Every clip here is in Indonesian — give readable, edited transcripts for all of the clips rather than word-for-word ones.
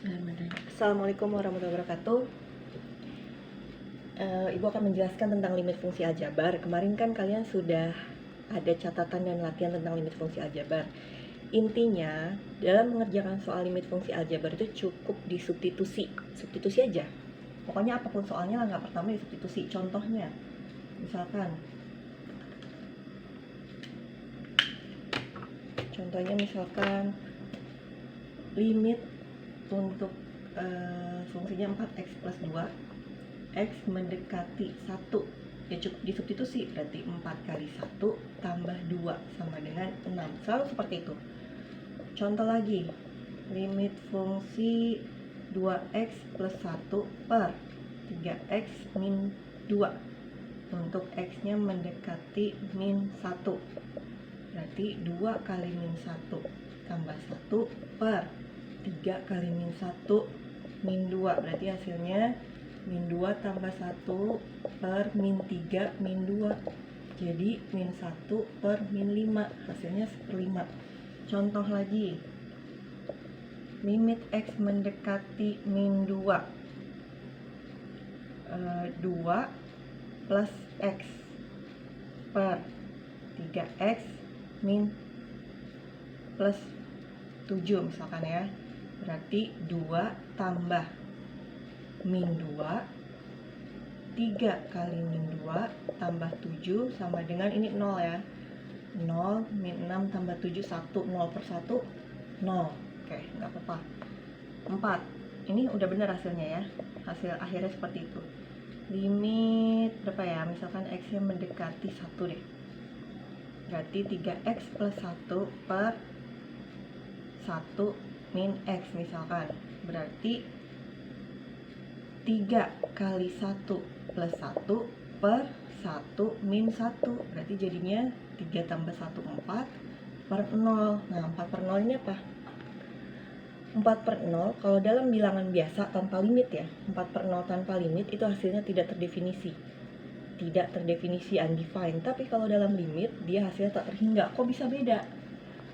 Assalamualaikum warahmatullahi wabarakatuh. Ibu akan menjelaskan tentang limit fungsi aljabar. Kemarin kan kalian sudah ada catatan dan latihan tentang limit fungsi aljabar. Intinya, dalam mengerjakan soal limit fungsi aljabar itu cukup disubstitusi. Substitusi aja. Pokoknya apapun soalnya langkah pertama disubstitusi. Contohnya, misalkan limit untuk fungsinya 4x plus 2, x mendekati 1, ya cukup disubstitusi, berarti 4 kali 1 tambah 2 sama dengan 6, selalu seperti itu. Contoh lagi, limit fungsi 2x plus 1 per 3x min 2, untuk x nya mendekati min 1, berarti 2 kali min 1 tambah 1 per 3 kali min 1 min 2, berarti hasilnya min 2 tambah 1 per min 3 min 2, jadi min 1 per min 5, hasilnya 1/5. Contoh lagi, limit x mendekati min 2, 2 plus x per 3x min plus 7 misalkan ya, berarti 2 tambah min 2, 3 kali min 2 tambah 7 sama dengan ini 0 ya, 0 min 6 tambah 7 1, 0 per 1 0. Oke, nggak apa-apa. 4, ini udah benar hasilnya ya, hasil akhirnya seperti itu. Limit berapa ya, misalkan x nya mendekati 1 deh, berarti 3x plus 1 per 1 min x misalkan, berarti 3 kali 1 plus 1 per 1 min 1, berarti jadinya 3 tambah 1 4 per 0. Nah, 4 per 0 ini apa? 4 per 0 kalau dalam bilangan biasa tanpa limit ya, 4 per 0 tanpa limit itu hasilnya tidak terdefinisi, undefined. Tapi kalau dalam limit dia hasilnya tak terhingga. Kok bisa beda?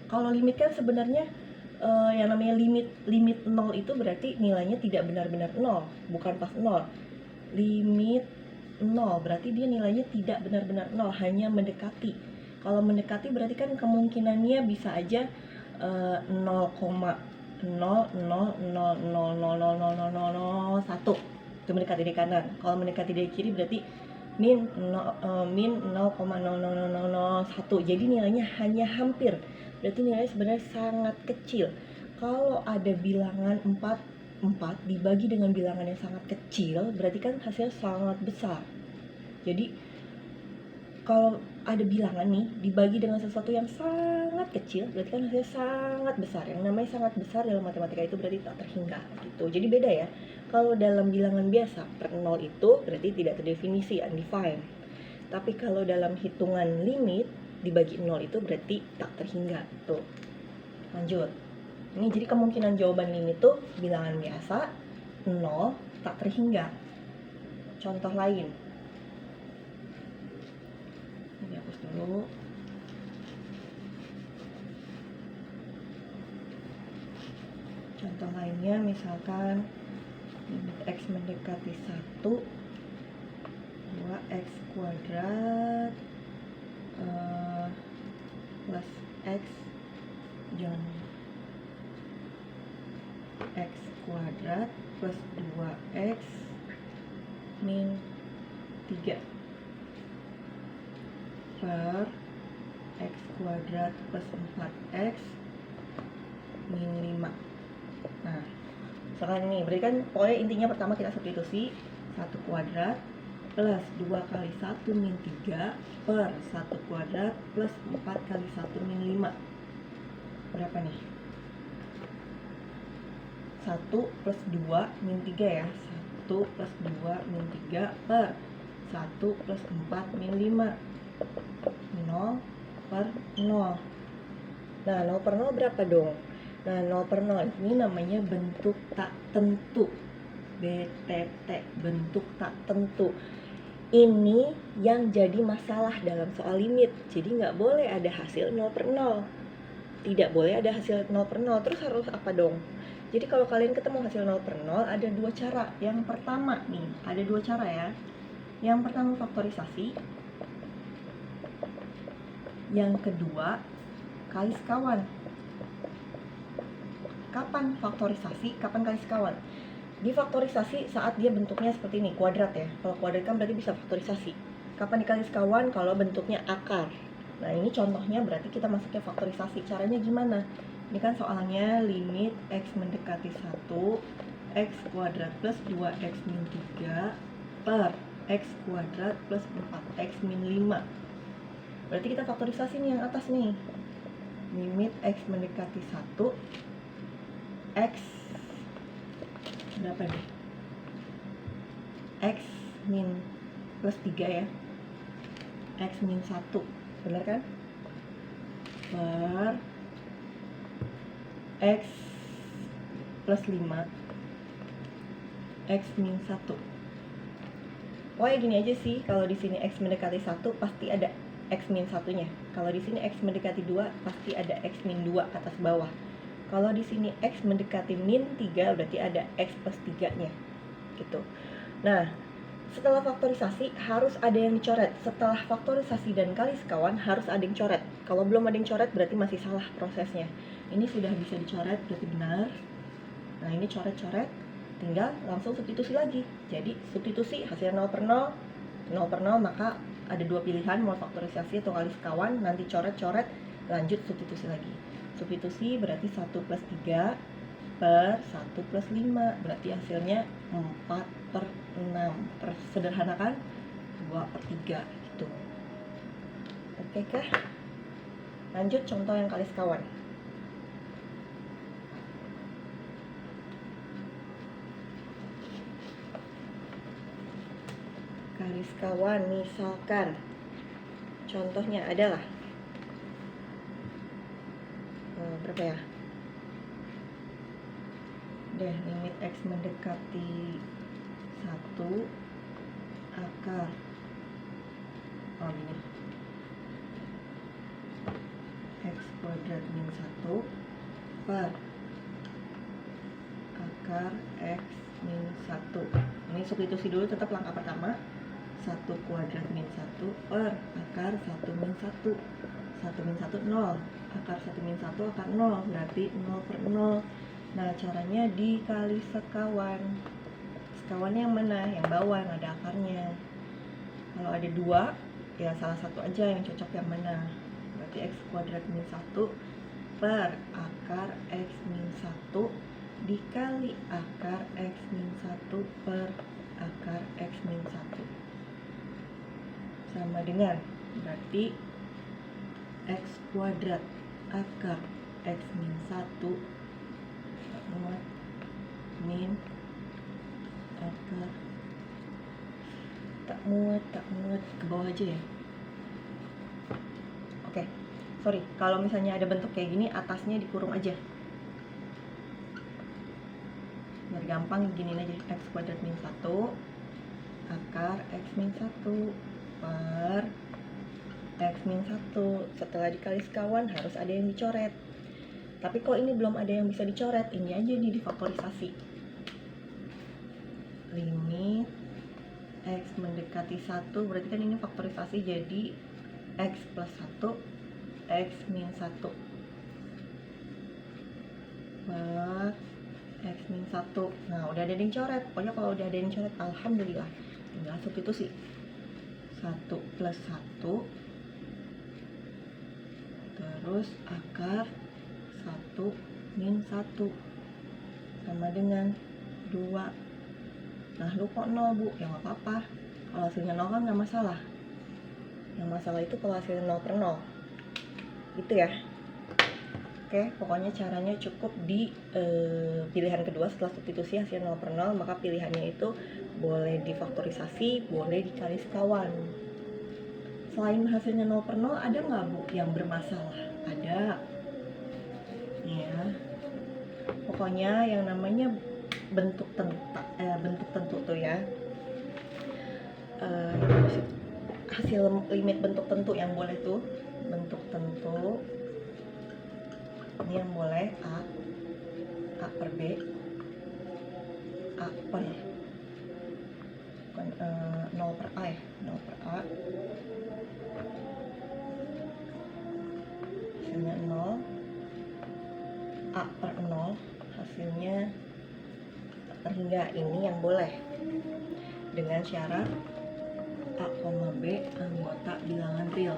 Kalau limit kan sebenarnya yang namanya limit 0 itu berarti nilainya tidak benar-benar 0, bukan pas 0. Limit 0 berarti dia nilainya tidak benar-benar 0, hanya mendekati. Kalau mendekati berarti kan kemungkinannya bisa aja 0,00000001 itu mendekati dari kanan. Kalau mendekati dari kiri berarti min 0,000001, jadi nilainya hanya hampir, berarti nilainya sebenarnya sangat kecil. Kalau ada bilangan 4 dibagi dengan bilangan yang sangat kecil, berarti kan hasilnya sangat besar. Jadi kalau ada bilangan nih dibagi dengan sesuatu yang sangat kecil, berarti kan hasilnya sangat besar. Yang namanya sangat besar dalam matematika itu berarti tak terhingga gitu. Jadi beda ya. Kalau dalam bilangan biasa per 0 itu berarti tidak terdefinisi, undefined. Tapi kalau dalam hitungan limit dibagi 0 itu berarti tak terhingga. Tuh. Lanjut. Ini jadi kemungkinan jawaban limit tuh bilangan biasa 0 tak terhingga. Contoh lain. Ini hapus dulu. Contoh lainnya misalkan limit x mendekati 1, 2x kuadrat plus x x kuadrat plus 2x min 3 per x kuadrat plus 4x min 5. Nah, misalkan ini berarti kan pokoknya intinya pertama kita substitusi 1 kuadrat plus 2 kali 1 min 3 per 1 kuadrat plus 4 kali 1 min 5. Berapa nih? 1 plus 2 min 3 ya, 1 plus 2 min 3 per 1 plus 4 min 5, 0 per 0. Nah, 0 per 0 berapa dong? Nah, 0 per 0 ini namanya bentuk tak tentu, BTT, bentuk tak tentu. Ini yang jadi masalah dalam soal limit. Jadi nggak boleh ada hasil 0 per 0. Tidak boleh ada hasil 0 per 0. Terus harus apa dong? Jadi kalau kalian ketemu hasil 0 per 0 ada dua cara. Yang pertama nih, ada dua cara ya. Yang pertama faktorisasi. Yang kedua kali sekawan. Kapan faktorisasi, kapan kali sekawan? Di faktorisasi saat dia bentuknya seperti ini, kuadrat ya. Kalau kuadrat kan berarti bisa faktorisasi. Kapan dikali sekawan? Kalau bentuknya akar. Nah ini contohnya berarti kita masuknya faktorisasi. Caranya gimana? Ini kan soalnya limit x mendekati 1, x kuadrat plus 2x min 3 per x kuadrat plus 4x min 5. Berarti kita faktorisasi nih yang atas nih. Limit x mendekati 1, x berapa nih? X min plus 3 ya. X min 1, benar kan? Per X plus 5 X min 1. Oh ya gini aja sih, kalau di sini X mendekati 1 pasti ada X min 1-nya. Kalau di sini X mendekati 2 pasti ada X min 2 atas bawah. Kalau di sini X mendekati min 3 berarti ada X plus 3-nya gitu. Nah, setelah faktorisasi harus ada yang dicoret. Setelah faktorisasi dan kali sekawan harus ada yang coret. Kalau belum ada yang coret berarti masih salah prosesnya. Ini sudah bisa dicoret berarti benar. Nah ini coret-coret, tinggal langsung substitusi lagi. Jadi substitusi hasil 0 per 0, 0 per 0, maka ada dua pilihan, mau faktorisasi atau kali sekawan. Nanti coret-coret, lanjut substitusi lagi. Substitusi berarti 1 plus 3 per 1 plus 5, berarti hasilnya 4 per 6. Sederhanakan 2 per 3 gitu. Oke kah? Lanjut contoh yang kali sekawan. Kali sekawan misalkan contohnya adalah berapa ya? Deh, limit x mendekati 1 akar gini, x kuadrat min 1 per akar x min 1. Ini substitusi dulu, tetap langkah pertama. 1 kuadrat min 1 per akar 1 min 1. 1 min 1 0, akar 1 min 1 akar 0, berarti 0 per 0. Nah caranya dikali sekawan. Sekawannya yang mana? Yang bawah, yang ada akarnya. Kalau ada dua, ya salah satu aja yang cocok yang mana. Berarti x kuadrat min 1 per akar x min 1 dikali akar x min 1 per akar x min 1 sama dengan, berarti x kuadrat akar x min 1 min akar tak muat ke bawah aja ya. Oke, sorry, kalau misalnya ada bentuk kayak gini atasnya dikurung aja biar gampang, gini aja, x kuadrat min 1 akar x min 1 per x min 1. Setelah dikali sekawan harus ada yang dicoret. Tapi kalau ini belum ada yang bisa dicoret, ini aja nih difaktorisasi. Limit x mendekati 1, berarti kan ini faktorisasi jadi x plus 1 x min 1 per x min 1. Nah udah ada yang coret. Pokoknya kalau udah ada yang coret, alhamdulillah, tinggal substitusi. 1 plus 1 terus akar 1 min 1 sama dengan 2. Nah lu kok 0 bu? Ya gak apa-apa, kalau hasilnya 0 kan gak masalah. Yang masalah itu kalau hasilnya 0 per 0 gitu ya. Oke, pokoknya caranya cukup di pilihan kedua setelah substitusi hasil 0 per 0, maka pilihannya itu boleh difaktorisasi, boleh dikali sekawan. Selain hasilnya 0 per 0, ada nggak bu yang bermasalah? Ada. Ya, pokoknya yang namanya bentuk tentu tuh ya. Hasil limit bentuk tentu yang boleh tuh, bentuk tentu ini yang boleh A, A per B, A per bukan 0 per A ya, 0 per A, hasilnya 0, A per 0, hasilnya terhingga. Ini yang boleh dengan syarat A, B anggota bilangan real.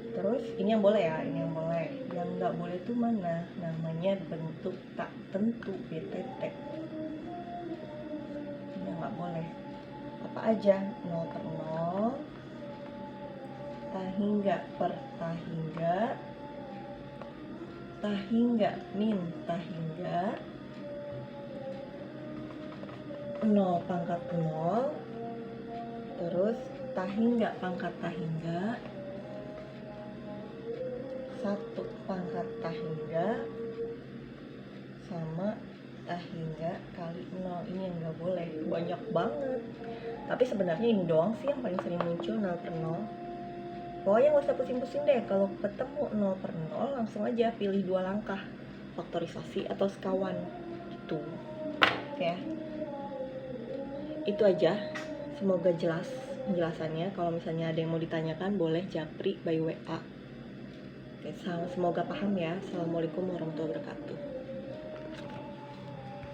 Terus ini yang boleh ya, ini yang boleh. Yang nggak boleh itu mana? Namanya bentuk tak tentu, BTT. Ini nggak boleh. Apa aja? 0 per 0, tahingga per tahingga, tahingga min tahingga, 0 pangkat 0, terus tahingga pangkat tahingga, 1 pangkat tahingga, sama tahingga kali 0. Ini yang nggak boleh, banyak banget. Tapi sebenarnya ini doang sih yang paling sering muncul, 0 per 0. Pokoknya nggak usah pusing-pusing deh, kalau ketemu 0 per 0 langsung aja pilih 2 langkah, faktorisasi atau sekawan gitu. Oke, itu aja, semoga jelas penjelasannya. Kalau misalnya ada yang mau ditanyakan boleh japri by WA. Oke, semoga paham ya. Assalamualaikum warahmatullahi wabarakatuh.